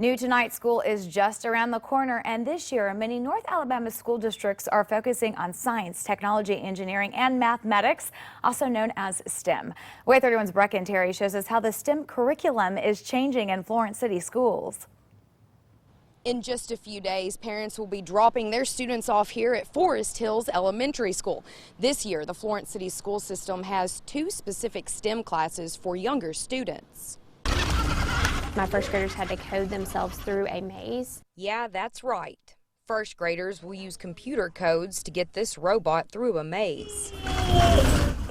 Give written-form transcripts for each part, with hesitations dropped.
New tonight, school is just around the corner, and this year many North Alabama school districts are focusing on science, technology, engineering, and mathematics, also known as STEM. Waay 31's Breken Terry shows us how the STEM curriculum is changing in Florence City Schools. In just a few days, parents will be dropping their students off here at Forest Hills Elementary School. This year, the Florence City School System has 2 specific STEM classes for younger students. My first graders had to code themselves through a maze. Yeah, that's right. First graders will use computer codes to get this robot through a maze.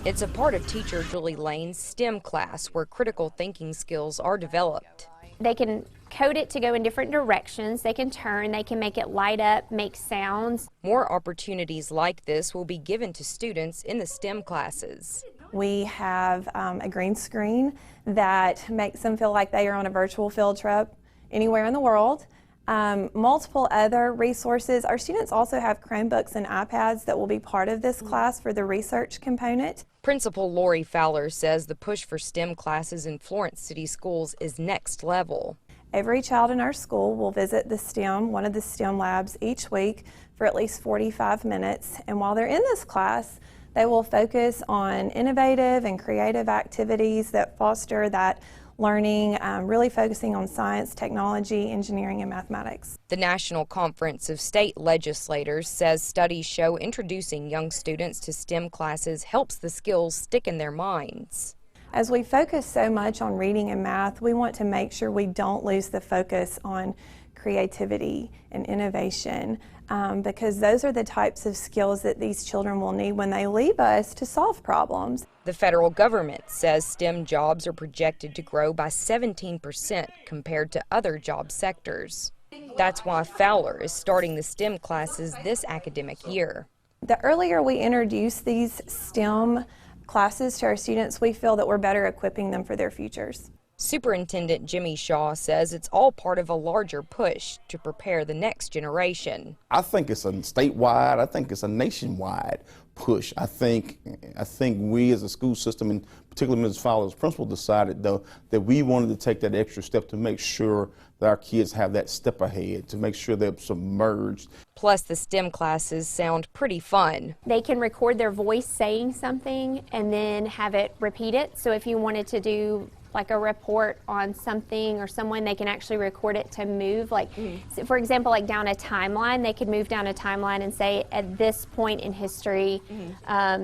It's a part of teacher Julie Lane's STEM class where critical thinking skills are developed. They can code it to go in different directions. They can turn, they can make it light up, make sounds. More opportunities like this will be given to students in the STEM classes. We have a green screen that makes them feel like they are on a virtual field trip anywhere in the world. Multiple other resources. Our students also have Chromebooks and iPads that will be part of this class for the research component. Principal Lori Fowler says the push for STEM classes in Florence City Schools is next level. Every child in our school will visit one of the STEM labs each week for at least 45 minutes. And while they're in this class, they will focus on innovative and creative activities that foster that learning, really focusing on science, technology, engineering, and mathematics. The National Conference of State Legislators says studies show introducing young students to STEM classes helps the skills stick in their minds. As we focus so much on reading and math, we want to make sure we don't lose the focus on creativity and innovation, because those are the types of skills that these children will need when they leave us to solve problems. The federal government says STEM jobs are projected to grow by 17% compared to other job sectors. That's why Fowler is starting the STEM classes this academic year. The earlier we introduce these STEM classes to our students, we feel that we're better equipping them for their futures. Superintendent Jimmy Shaw says it's all part of a larger push to prepare the next generation. I think it's a statewide, I think it's a nationwide push. I think we as a school system, and particularly Mrs. Fowler's principal, decided though that we wanted to take that extra step to make sure that our kids have that step ahead, to make sure they're submerged. Plus, the STEM classes sound pretty fun. They can record their voice saying something and then have it repeat it. So if you wanted to do like a report on something or someone, they can actually record it to move. Like, so for example, like down a timeline, they could move down a timeline and say, at this point in history,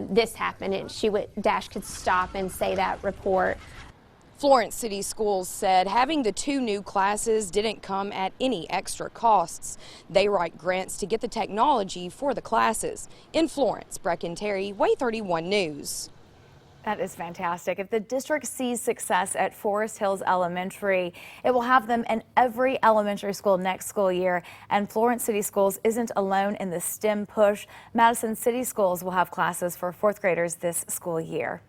this happened, and Dash could stop and say that report. Florence City Schools said having the 2 new classes didn't come at any extra costs. They write grants to get the technology for the classes. In Florence, Breken Terry, Waay 31 News. That is fantastic. If the district sees success at Forest Hills Elementary, it will have them in every elementary school next school year. And Florence City Schools isn't alone in the STEM push. Madison City Schools will have classes for 4th graders this school year.